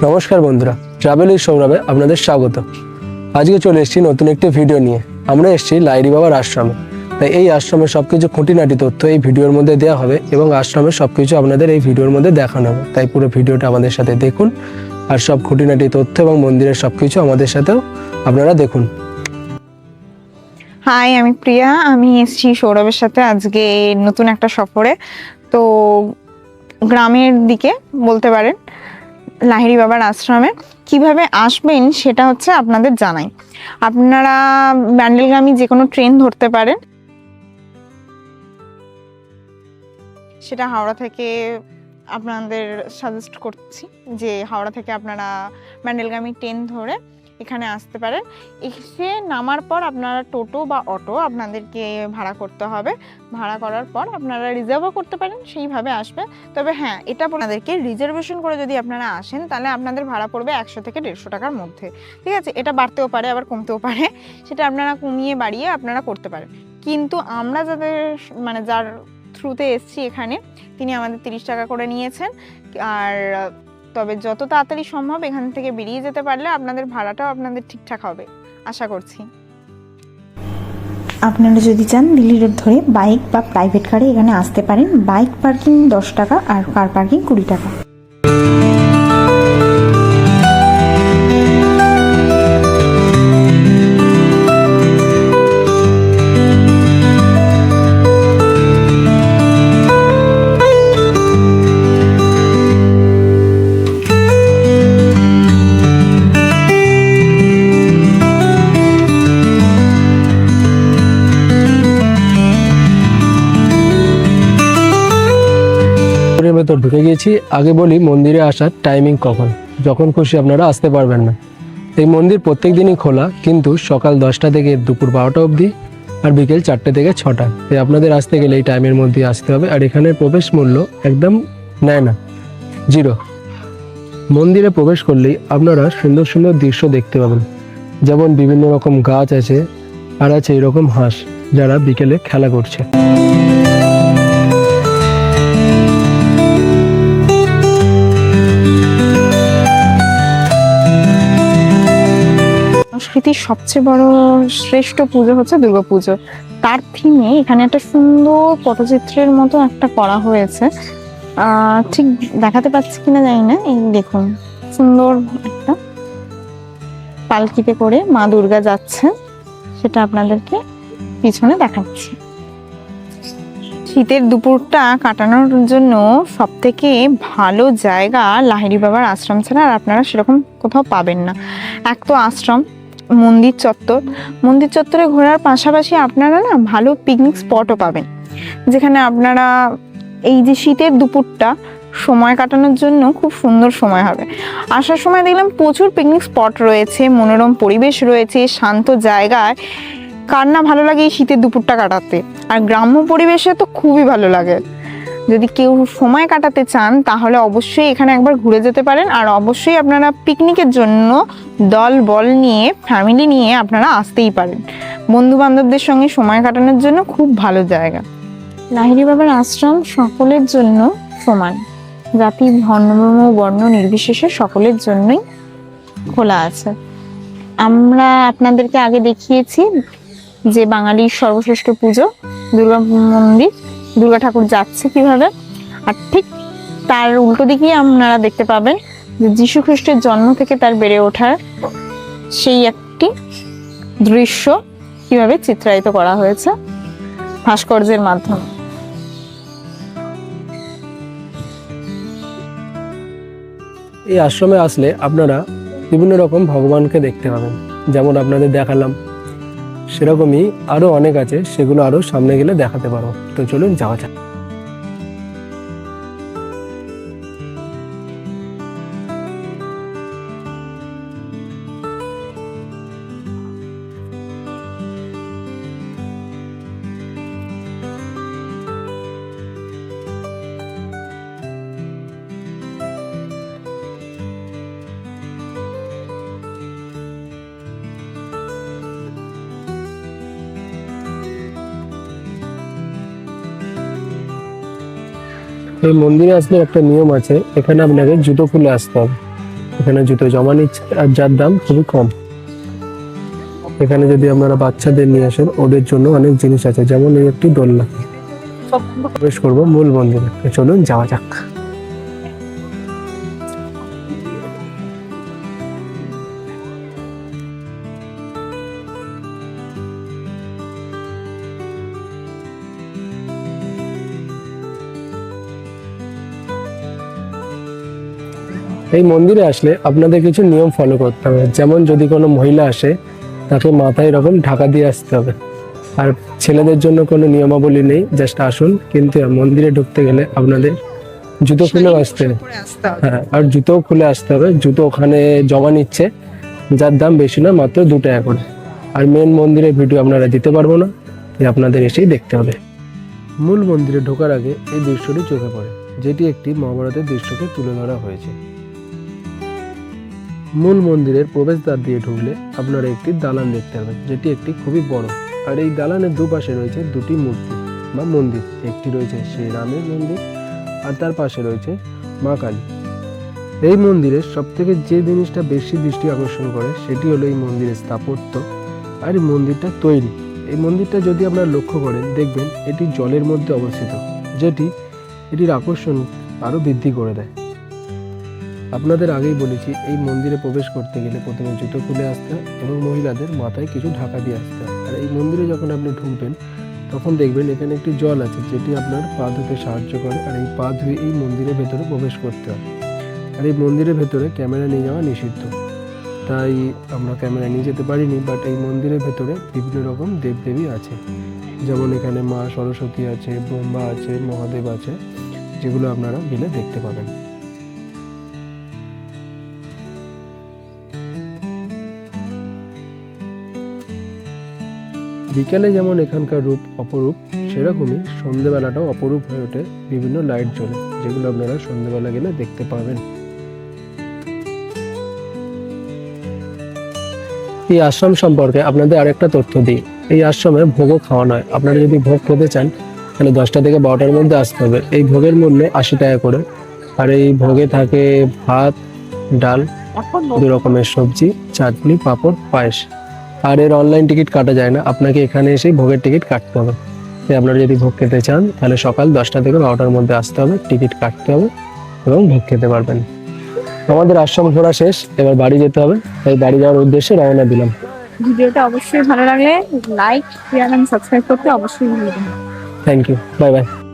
নমস্কার বন্ধুরা, travel with সৌরভে আপনাদের স্বাগত। আজকে চলে এসেছি নতুন একটি ভিডিও নিয়ে। আমরা এসেছি লাহিড়ী বাবার আশ্রমে। তাই এই আশ্রমের সবকিছু খুঁটিনাটি তথ্য এই ভিডিওর মধ্যে দেওয়া হবে এবং আশ্রমের সবকিছু আপনাদের এই ভিডিওর মধ্যে দেখানো হবে। তাই পুরো ভিডিওটা আমাদের সাথে দেখুন আর সব খুঁটিনাটি তথ্য এবং মন্দিরের সবকিছু আমাদের সাথেও আপনারা দেখুন। হাই, আমি প্রিয়া। আমি এসেছি সৌরভের সাথে আজকে নতুন একটা সফরে। তো গ্রামের দিকে বলতে পারেন, লাহিড়ী বাবার আশ্রমে কিভাবে আসবেন সেটা হচ্ছে আপনাদের জানাই। আপনারা ব্যান্ডেলগামী যে কোনো ট্রেন ধরতে পারেন, সেটা হাওড়া থেকে আপনাদের সাজেস্ট করছি যে হাওড়া থেকে আপনারা ব্যান্ডেলগামী ট্রেন ধরে এখানে আসতে পারেন। এসে নামার পর আপনারা টোটো বা অটো আপনাদেরকে ভাড়া করতে হবে। ভাড়া করার পর আপনারা রিজার্ভও করতে পারেন, সেইভাবে আসবে। তবে হ্যাঁ, এটা আপনাদেরকে রিজার্ভেশন করে যদি আপনারা আসেন তাহলে আপনাদের ভাড়া পড়বে 100 থেকে 150 টাকার মধ্যে। ঠিক আছে, এটা বাড়তেও পারে আবার কমতেও পারে, সেটা আপনারা কমিয়ে বাড়িয়ে আপনারা করতে পারেন। কিন্তু আমরা যার থ্রুতে এসছি এখানে, তিনি আমাদের 30 টাকা করে নিয়েছেন। আর তবে যত তাড়াতাড়ি সম্ভব এখান থেকে বেরিয়ে যেতে পারলে আপনাদের ভাড়াটাও আপনাদের ঠিকঠাক হবে আশা করছি। আপনারা যদি চান দিল্লি রোড ধরে বাইক বা প্রাইভেট কারে এখানে আসতে পারেন। বাইক পার্কিং 10 টাকা আর কার পার্কিং 20 টাকা। ভেতর ঢুকে গিয়েছি। আগে বলি মন্দিরে আসার টাইমিং কখন। যখন খুশি আপনারা আসতে পারবেন না। এই মন্দির প্রত্যেক দিনই খোলা, কিন্তু সকাল 10টা থেকে দুপুর 12টা অবধি আর বিকেল 4টে থেকে 6টা। তাই আপনাদের আসতে গেলে এই টাইমের মধ্যে আসতে হবে। আর এখানে প্রবেশ মূল্য একদম নেয় না, 0। মন্দিরে প্রবেশ করলেই আপনারা সুন্দর সুন্দর দৃশ্য দেখতে পাবেন। যেমন বিভিন্ন রকম গাছ আছে, আর আছে এরকম হাঁস যারা বিকেলে খেলা করছে। সংস্কৃতির সবচেয়ে বড় শ্রেষ্ঠ পুজো হচ্ছে দুর্গাপুজো। তার থিমে এখানে একটা সুন্দর পটচিত্রের মতো একটা করা হয়েছে। ঠিক দেখাতে পাচ্ছি কিনা জানি না। এই দেখুন, সুন্দর একটা পালকিতে করে মা দুর্গা যাচ্ছে, সেটা আপনাদেরকে পিছনে দেখাচ্ছি। শীতের দুপুরটা কাটানোর জন্য সব থেকে ভালো জায়গা লাহিড়ী বাবার আশ্রম ছাড়া আর আপনারা সেরকম কোথাও পাবেন না। এক তো আশ্রম, মন্দির চত্বরে ঘোরার পাশাপাশি আপনারা না ভালো পিকনিক স্পটও পাবেন, যেখানে আপনারা এই যে শীতের দুপুরটা সময় কাটানোর জন্য খুব সুন্দর সময় হবে। আসার সময় দেখলাম প্রচুর পিকনিক স্পট রয়েছে, মনোরম পরিবেশ রয়েছে, শান্ত জায়গায়। কার না ভালো লাগে এই শীতের দুপুরটা কাটাতে? আর গ্রাম্য পরিবেশে তো খুবই ভালো লাগে। যদি কেউ সময় কাটাতে চান তাহলে অবশ্যই এখানে একবার ঘুরে যেতে পারেন। আর অবশ্যই আপনারা পিকনিকের জন্য দল বল নিয়ে, ফ্যামিলি নিয়ে আপনারা আসতেই পারেন। বন্ধু বান্ধবদের সঙ্গে সময় কাটানোর জন্য খুব ভালো জায়গা। লাহিড়ী বাবার আশ্রম সকলের জন্য সমান, জাতি ধর্ম বর্ণ নির্বিশেষে সকলের জন্যই খোলা আছে। আমরা আপনাদেরকে আগে দেখিয়েছি যে বাঙালির সর্বশ্রেষ্ঠ পুজো দুর্গা মন্দির, দুর্গা ঠাকুর যাচ্ছে কিভাবে। আর ঠিক তার উল্টো দিকেই আপনারা দেখতে পাবেন যে যীশু খ্রিস্টের জন্ম থেকে তার বেড়ে ওঠার সেই একটি দৃশ্য কিভাবে চিত্রায়িত করা হয়েছে ভাস্কর্যের মাধ্যমে। এই আশ্রমে আসলে আপনারা বিভিন্ন রকম ভগবানকে দেখতে পাবেন। যেমন আপনাদের দেখালাম, সেরকমই আরো অনেক আছে, সেগুলো আরো সামনে গেলে দেখাতে পারবো। তো চলুন যাওয়া যাক। এই মন্দিরে আসলে একটা নিয়ম আছে, এখানে আপনাকে জুতো খুলে আসতে হবে। এখানে জুতো জমা নিচ্ছে, আর যার দাম খুবই কম। এখানে যদি আপনারা বাচ্চাদের নিয়ে আসেন, ওদের জন্য অনেক জিনিস আছে, যেমন এই একটি দোলনা। প্রবেশ করবো মূল মন্দিরে, তো চলুন যাওয়া যাক। এই মন্দিরে আসলে আপনাদের কিছু নিয়ম ফলো করতে হবে, যেমন যদি কোনো মহিলা আসে তাকে মাথায় এরকম ঢাকা দিয়ে আসতে হবে। আর ছেলেদের জন্য কোনো নিয়মাবলী নেই, জাস্ট আসুন। কিন্তু মন্দিরে ঢুকতে গেলে আপনাদের জুতো খুলে আসতে হবে। হ্যাঁ, আর জুতোও খুলে আসতে হবে। জুতো ওখানে জমা নিচ্ছে, যার দাম বেশি না, মাত্র 2 টাকা করে। আর মেন মন্দিরের ভিডিও আপনারা দিতে পারবো না, তাই আপনাদের এসেই দেখতে হবে। মূল মন্দিরে ঢোকার আগে এই দৃশ্যটি চোখে পড়ে, যেটি একটি মহাভারতের দৃশ্যকে তুলে ধরা হয়েছে। মূল মন্দিরের প্রবেশদ্বার দিয়ে ঢুকলে আপনারা একটি দালান দেখতে পাবেন, যেটি একটি খুবই বড়। আর এই দালানের দুপাশে রয়েছে দুটি মূর্তি বা মন্দির। একটি রয়েছে শ্রী রামের মন্দির, আর তার পাশে রয়েছে মা কালী। এই মন্দিরের সব থেকে যে জিনিসটা বেশি দৃষ্টি আকর্ষণ করে সেটি হলো এই মন্দিরের স্থাপত্য আর এই মন্দিরটা তৈরি। এই মন্দিরটা যদি আপনারা লক্ষ্য করেন, দেখবেন এটি জলের মধ্যে অবস্থিত, যেটি এটির আকর্ষণ আরও বৃদ্ধি করে দেয়। আপনাদের আগেই বলেছি, এই মন্দিরে প্রবেশ করতে গেলে প্রথমে জুতো খুলে আসতে হয় এবং মহিলাদের মাথায় কিছু ঢাকা দিয়ে আসতে হয়। আর এই মন্দিরে যখন আপনি ঢুকবেন, তখন দেখবেন এখানে একটি জল আছে, যেটি আপনার পা ধুতে সাহায্য করে। আর এই পা ধুয়ে এই মন্দিরের ভেতরে প্রবেশ করতে হয়। আর এই মন্দিরের ভেতরে ক্যামেরা নিয়ে যাওয়া নিষিদ্ধ, তাই আমরা ক্যামেরা নিয়ে যেতে পারিনি। বাট এই মন্দিরের ভেতরে বিভিন্ন রকম দেবদেবী আছে, যেমন এখানে মা সরস্বতী আছে, ব্রহ্মা আছে, মহাদেব আছে, যেগুলো আপনারা গেলে দেখতে পাবেন। বিকেলে যেমন এখানকার রূপ অপরূপ, সেরকমই সন্ধ্যেবেলাটাও অপরূপ হয়ে ওঠে। বিভিন্ন লাইট জ্বলে, যেগুলো আপনারা সন্ধ্যেবেলা গেলে দেখতে পাবেন। এই আশ্রম সম্পর্কে আপনাদের আরেকটা তথ্য দিই। এই আশ্রমে ভোগও খাওয়ানো হয়। আপনারা যদি ভোগ খেতে চান, তাহলে 10টা থেকে 12টার মধ্যে আসতে হবে। এই ভোগের মূল্য 80 টাকা করে। আর এই ভোগে থাকে ভাত, ডাল, 2 রকমের সবজি, চাটনি, পাঁপড়, পায়েস। আর এর অনলাইন টিকিট কাটা যায় না, আপনাকে এখানে এসেই ভোগের টিকিট কাটতে হবে। তাই আপনারা যদি ভোগ খেতে চান, তাহলে সকাল 10টা থেকে 12টার মধ্যে আসতে হবে, টিকিট কাটতে হবে এবং ভোগ খেতে পারবেন। আমাদের আশ্রম ঘোরা শেষ, এবার বাড়ি যেতে হবে, তাই বাড়ি যাওয়ার উদ্দেশ্যে রওনা দিলাম। ভিডিওটা অবশ্যই ভালো লাগলে লাইক, শেয়ার এন্ড সাবস্ক্রাইব করতে অবশ্যই ভুলবেন না। Thank you, bye by.